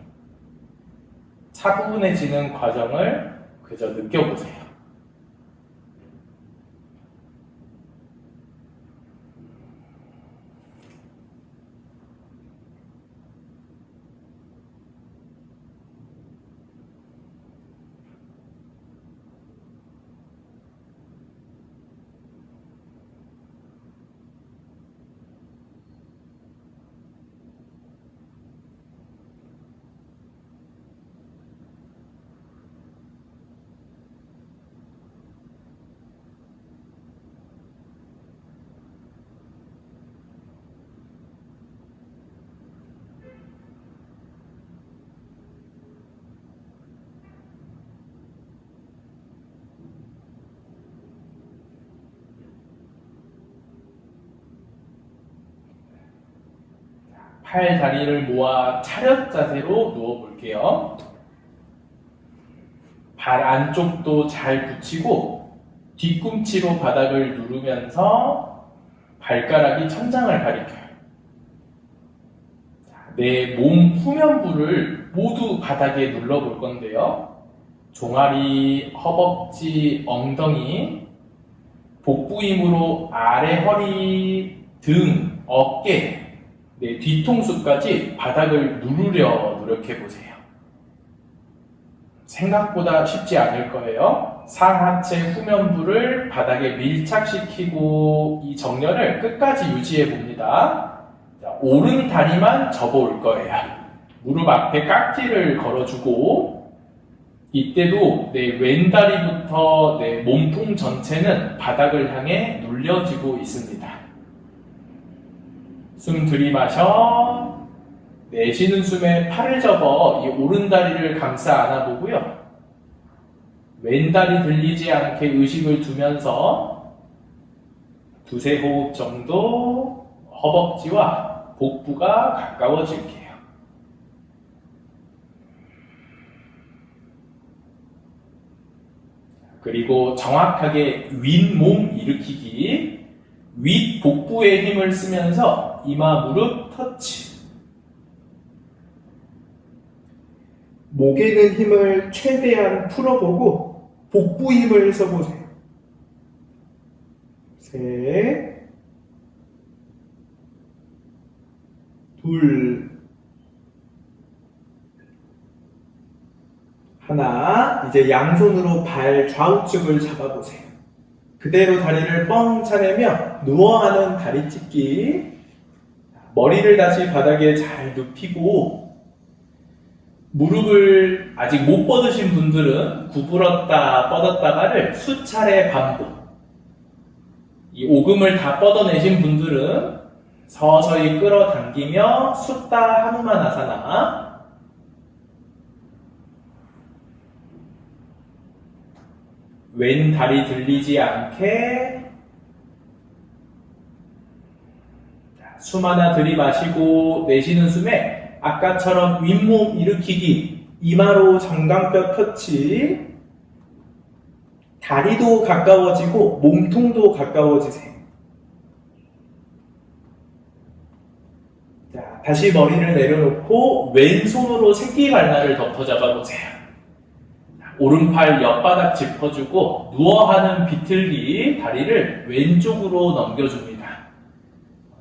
차분해지는 과정을 그저 느껴보세요. 팔 다리를 모아 차렷 자세로 누워 볼게요. 발 안쪽도 잘 붙이고 뒤꿈치로 바닥을 누르면서 발가락이 천장을 가리켜요. 내 몸 후면부를 모두 바닥에 눌러 볼 건데요. 종아리, 허벅지, 엉덩이, 복부 힘으로 아래 허리, 등, 어깨, 내 뒤통수까지 바닥을 누르려 노력해보세요. 생각보다 쉽지 않을 거예요. 상하체 후면부를 바닥에 밀착시키고 이 정렬을 끝까지 유지해봅니다. 자, 오른 다리만 접어올 거예요. 무릎 앞에 깍지를 걸어주고 이때도 내 왼다리부터 내 몸통 전체는 바닥을 향해 눌려지고 있습니다. 숨 들이마셔, 내쉬는 숨에 팔을 접어 이 오른다리를 감싸 안아보고요. 왼다리 들리지 않게 의식을 두면서 두세 호흡 정도 허벅지와 복부가 가까워질게요. 그리고 정확하게 윗몸 일으키기, 윗 복부에 힘을 쓰면서 이마 무릎 터치. 목에는 힘을 최대한 풀어보고 복부 힘을 써보세요. 셋, 둘, 하나, 이제 양손으로 발 좌우측을 잡아보세요. 그대로 다리를 뻥 차내며 누워하는 다리 찢기. 머리를 다시 바닥에 잘 눕히고, 무릎을 아직 못 뻗으신 분들은 구부렀다 뻗었다가를 수차례 반복. 이 오금을 다 뻗어내신 분들은 서서히 끌어당기며 숫다 하누마나사나. 왼 다리 들리지 않게 숨 하나 들이마시고 내쉬는 숨에 아까처럼 윗몸 일으키기, 이마로 정강뼈 터치. 다리도 가까워지고 몸통도 가까워지세요. 자, 다시 머리를 내려놓고 왼손으로 새끼발날을 덮어 잡아보세요. 오른팔 옆바닥 짚어주고 누워하는 비틀기, 다리를 왼쪽으로 넘겨줍니다.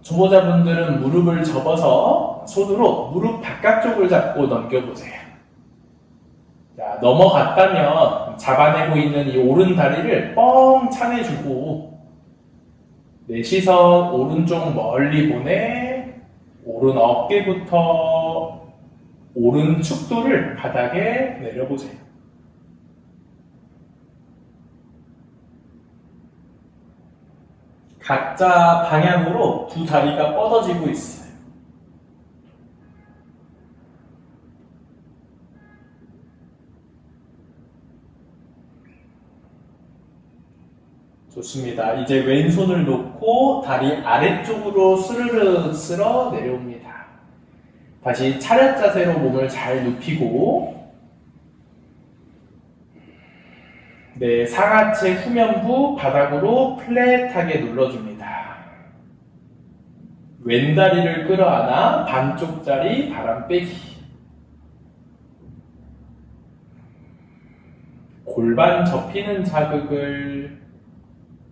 초보자분들은 무릎을 접어서 손으로 무릎 바깥쪽을 잡고 넘겨보세요. 자, 넘어갔다면 잡아내고 있는 이 오른 다리를 뻥 차내주고 내 시선 오른쪽 멀리 보내 오른 어깨부터 오른 축도를 바닥에 내려보세요. 각자 방향으로 두 다리가 뻗어지고 있어요. 좋습니다. 이제 왼손을 놓고 다리 아래쪽으로 스르르 쓸어 내려옵니다. 다시 차렷 자세로 몸을 잘 눕히고 네, 상하체 후면부 바닥으로 플랫하게 눌러줍니다. 왼다리를 끌어안아 반쪽짜리 바람 빼기. 골반 접히는 자극을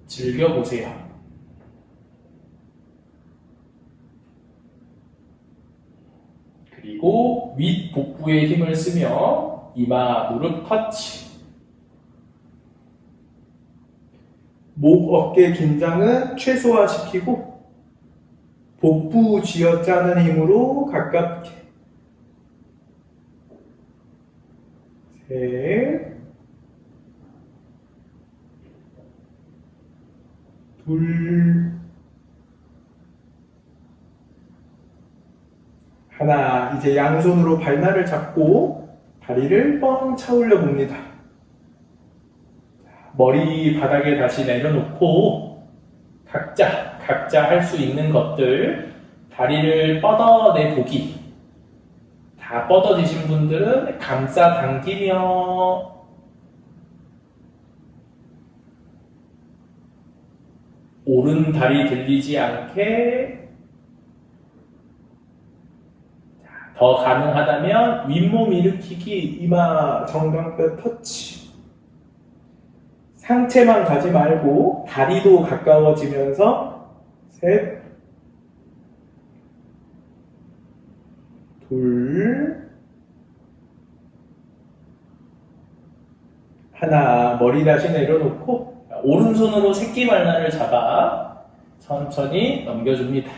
즐겨보세요. 그리고 윗 복부에 힘을 쓰며 이마 무릎 터치. 목 어깨 긴장은 최소화시키고 복부 쥐어짜는 힘으로 가깝게. 셋, 둘, 하나. 이제 양손으로 발날을 잡고 다리를 뻥 차올려 봅니다. 머리 바닥에 다시 내려놓고 각자 할 수 있는 것들, 다리를 뻗어내 보기. 다 뻗어지신 분들은 감싸 당기며 오른 다리 들리지 않게, 더 가능하다면 윗몸 일으키기, 이마 정강뼈 터치. 상체만 가지 말고 다리도 가까워지면서 셋, 둘, 하나. 머리 다시 내려놓고 오른손으로 새끼발날을 잡아 천천히 넘겨줍니다.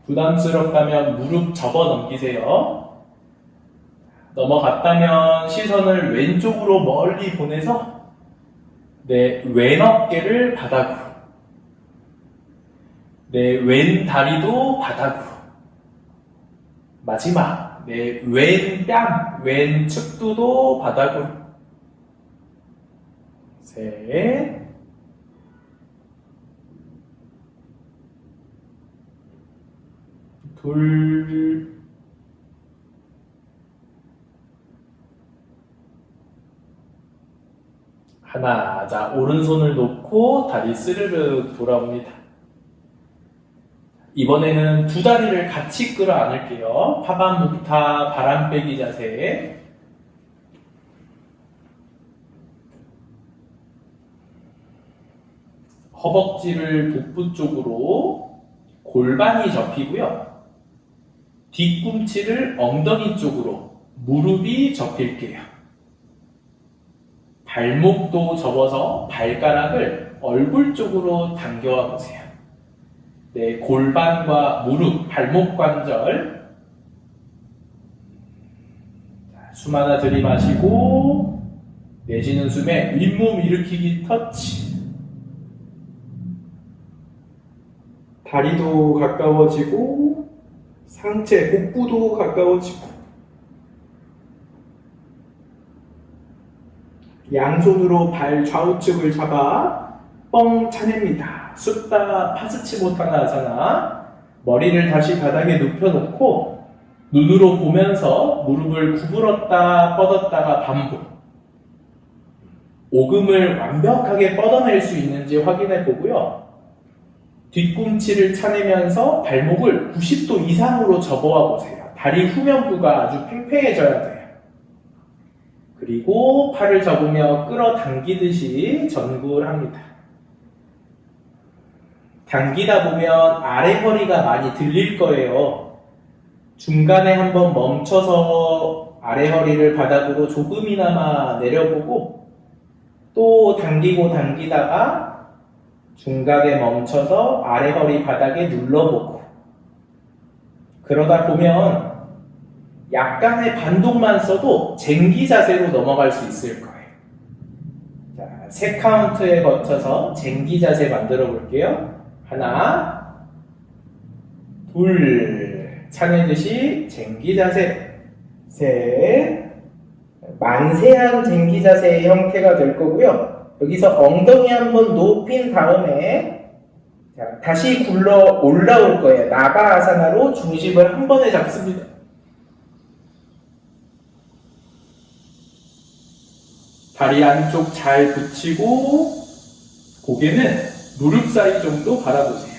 부담스럽다면 무릎 접어 넘기세요. 넘어갔다면 시선을 왼쪽으로 멀리 보내서 내 왼 어깨를 바닥으로, 내 왼 다리도 바닥으로, 마지막 내 왼 뺨, 왼 측두도 바닥으로. 셋, 둘, 하나. 자, 오른손을 놓고 다리 스르르 돌아옵니다. 이번에는 두 다리를 같이 끌어안을게요. 파반묵타 바람 빼기 자세. 허벅지를 복부 쪽으로, 골반이 접히고요. 뒤꿈치를 엉덩이 쪽으로, 무릎이 접힐게요. 발목도 접어서 발가락을 얼굴 쪽으로 당겨와 보세요. 네, 골반과 무릎, 발목 관절. 숨 하나 들이마시고 내쉬는 숨에 윗몸 일으키기 터치. 다리도 가까워지고 상체, 복부도 가까워지고 양손으로 발 좌우측을 잡아 뻥 차냅니다. 숫다 파스치모타나 하잖아. 머리를 다시 바닥에 눕혀놓고 눈으로 보면서 무릎을 구부렀다 뻗었다가 반복. 오금을 완벽하게 뻗어낼 수 있는지 확인해 보고요. 뒤꿈치를 차내면서 발목을 90도 이상으로 접어와 보세요. 다리 후면부가 아주 팽팽해져야 돼요. 그리고 팔을 접으며 끌어당기듯이 전구를 합니다. 당기다 보면 아래 허리가 많이 들릴 거예요. 중간에 한번 멈춰서 아래 허리를 바닥으로 조금이나마 내려보고 또 당기고 당기다가 중간에 멈춰서 아래 허리 바닥에 눌러보고 그러다 보면 약간의 반동만 써도 쟁기 자세로 넘어갈 수 있을 거예요. 자, 3카운트에 거쳐서 쟁기 자세 만들어 볼게요. 하나, 둘, 차내듯이 쟁기 자세, 셋, 만세한 쟁기 자세의 형태가 될 거고요. 여기서 엉덩이 한번 높인 다음에 자, 다시 굴러 올라올 거예요. 나가 아사나로 중심을 한 번에 잡습니다. 다리 안쪽 잘 붙이고 고개는 무릎 사이 정도 바라보세요.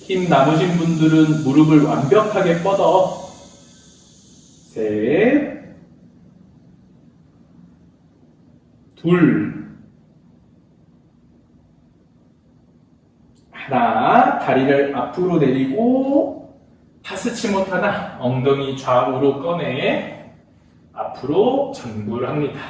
힘 남으신 분들은 무릎을 완벽하게 뻗어 셋, 둘, 하나, 다리를 앞으로 내리고 파스치모타나 엉덩이 좌우로 꺼내 앞으로 전구를 합니다.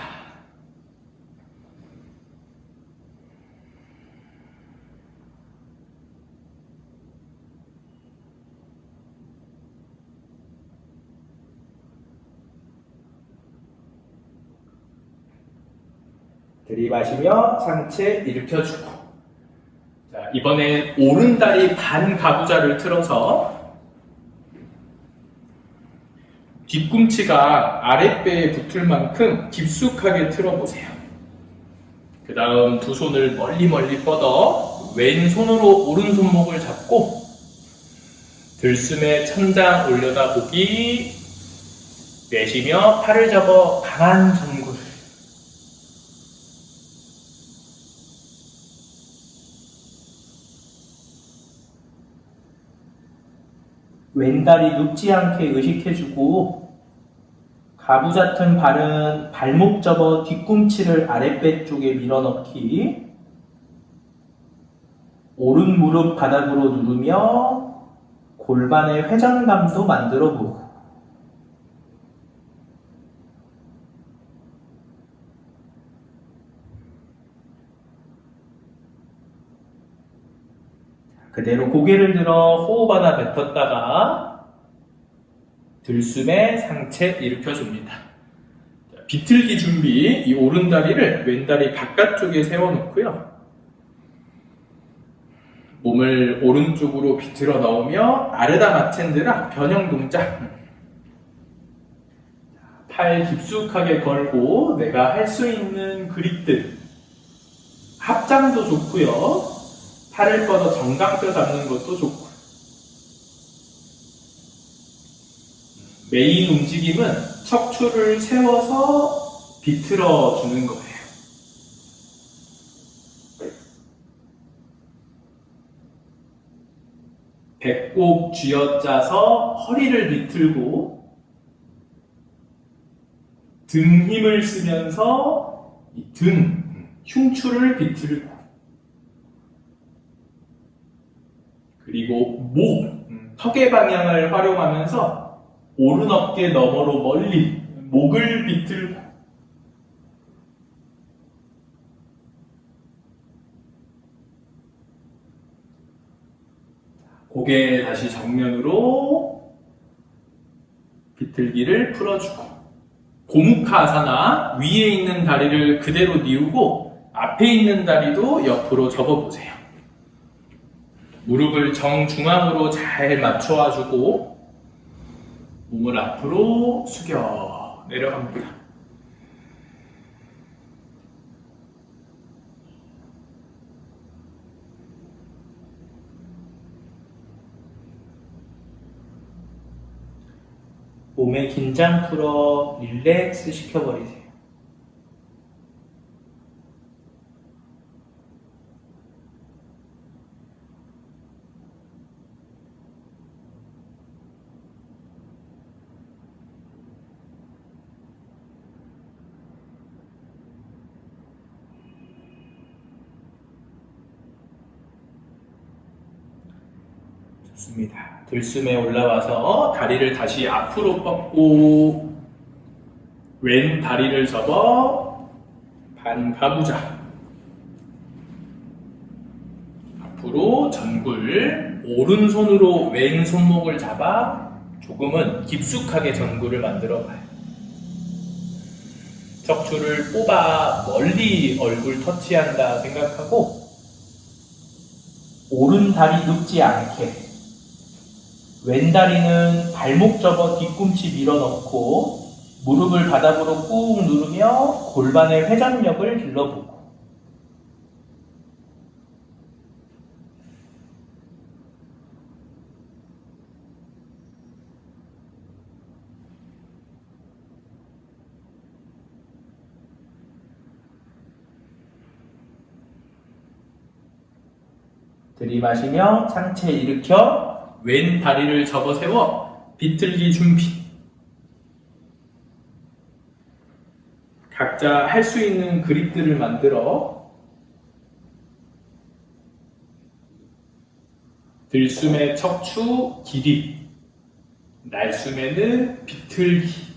들이마시며 상체 일으켜주고 자, 이번엔 오른다리 반 가부좌를 틀어서 뒤꿈치가 아랫배에 붙을 만큼 깊숙하게 틀어보세요. 그 다음 두 손을 멀리 뻗어 왼손으로 오른손목을 잡고 들숨에 천장 올려다 보기 내쉬며 팔을 접어 강한 전구를 왼다리 눕지 않게 의식해주고 가부좌 튼 발은 발목 접어 뒤꿈치를 아랫배 쪽에 밀어넣기 오른 무릎 바닥으로 누르며 골반의 회전감도 만들어보고 그대로 고개를 들어 호흡 하나 뱉었다가 들숨에 상체 일으켜줍니다. 비틀기 준비, 이 오른다리를 왼다리 바깥쪽에 세워놓고요. 몸을 오른쪽으로 비틀어 넣으며 아르다 마텐드라 변형 동작. 팔 깊숙하게 걸고 내가 할 수 있는 그립들. 합장도 좋고요. 팔을 뻗어 정강뼈 잡는 것도 좋고. 메인 움직임은 척추를 세워서 비틀어 주는 거예요. 배꼽 쥐어짜서 허리를 비틀고 등 힘을 쓰면서 이 등, 흉추를 비틀고 그리고 목, 턱의 방향을 활용하면서 오른 어깨 너머로 멀리 목을 비틀고 고개 다시 정면으로 비틀기를 풀어주고 고무카아사나 위에 있는 다리를 그대로 뉘우고 앞에 있는 다리도 옆으로 접어보세요. 무릎을 정중앙으로 잘 맞춰와주고 몸을 앞으로 숙여 내려갑니다. 몸의 긴장 풀어 릴렉스 시켜버리세요. 좋습니다. 들숨에 올라와서 다리를 다시 앞으로 뻗고 왼 다리를 접어 반가부좌 앞으로 전굴 오른손으로 왼 손목을 잡아 조금은 깊숙하게 전굴을 만들어 봐요. 척추를 뽑아 멀리 얼굴 터치한다 생각하고 오른 다리 눕지 않게 왼 다리는 발목 접어 뒤꿈치 밀어넣고 무릎을 바닥으로 꾹 누르며 골반의 회전력을 길러보고 들이마시며 상체 일으켜 왼 다리를 접어 세워 비틀기 준비. 각자 할 수 있는 그립들을 만들어 들숨의 척추 길이, 날숨에는 비틀기.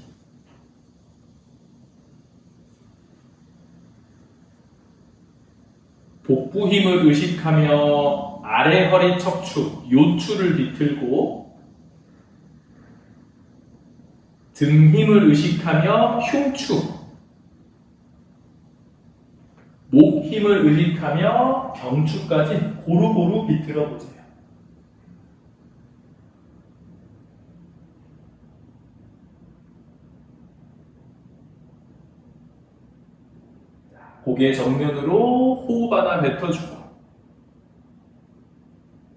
복부 힘을 의식하며 아래 허리 척추, 요추를 비틀고 등 힘을 의식하며 흉추, 목 힘을 의식하며 경추까지 고루고루 비틀어 보세요. 고개 정면으로 호흡 하나 뱉어주고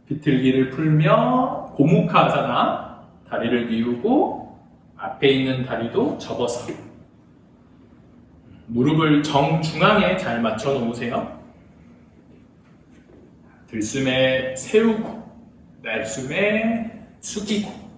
비틀기를 풀며 고무카아사나 다리를 뉘우고 앞에 있는 다리도 접어서 무릎을 정중앙에 잘 맞춰 놓으세요. 들숨에 세우고 날숨에 숙이고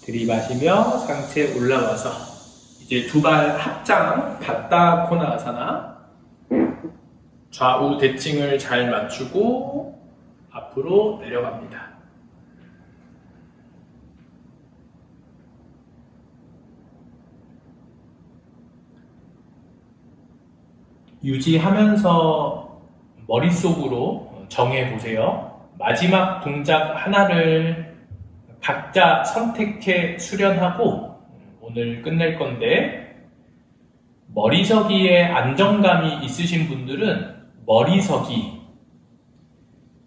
들이마시며 상체 올라와서 이제 두 발 합장 바타 코나아사나 좌우 대칭을 잘 맞추고 앞으로 내려갑니다. 유지하면서 머릿속으로 정해보세요. 마지막 동작 하나를 각자 선택해 수련하고 오늘 끝낼 건데 머리서기에 안정감이 있으신 분들은 머리서기,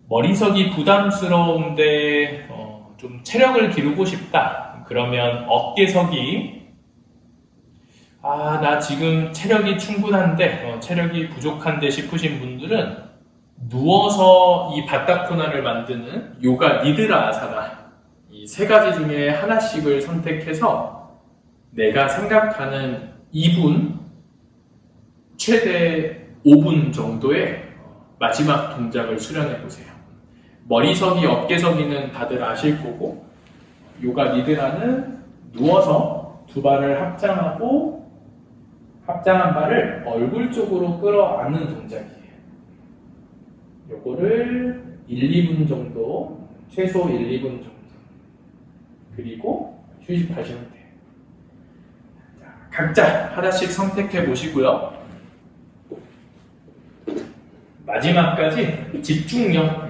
머리석이 부담스러운데 좀 체력을 기르고 싶다. 그러면 어깨석이 나 지금 체력이 충분한데 체력이 부족한데 싶으신 분들은 누워서 이 바타코나를 만드는 요가 니드라 아사나 이 세 가지 중에 하나씩을 선택해서 내가 생각하는 2분 최대 5분 정도의 마지막 동작을 수련해 보세요. 머리석이, 어깨석이는 다들 아실 거고, 요가 니드라는 누워서 두 발을 합장하고 합장한 발을 얼굴 쪽으로 끌어안는 동작이에요. 요거를 1, 2분 정도, 최소 1, 2분 정도. 그리고 휴식하시면 돼요. 자, 각자 하나씩 선택해 보시고요. 마지막까지 집중력.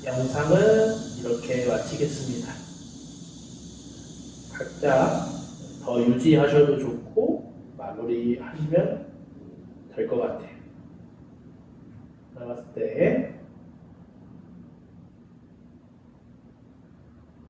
영상은 이렇게 마치겠습니다. 각자 더 유지하셔도 좋고 마무리하시면 될 것 같아요. 나마스테.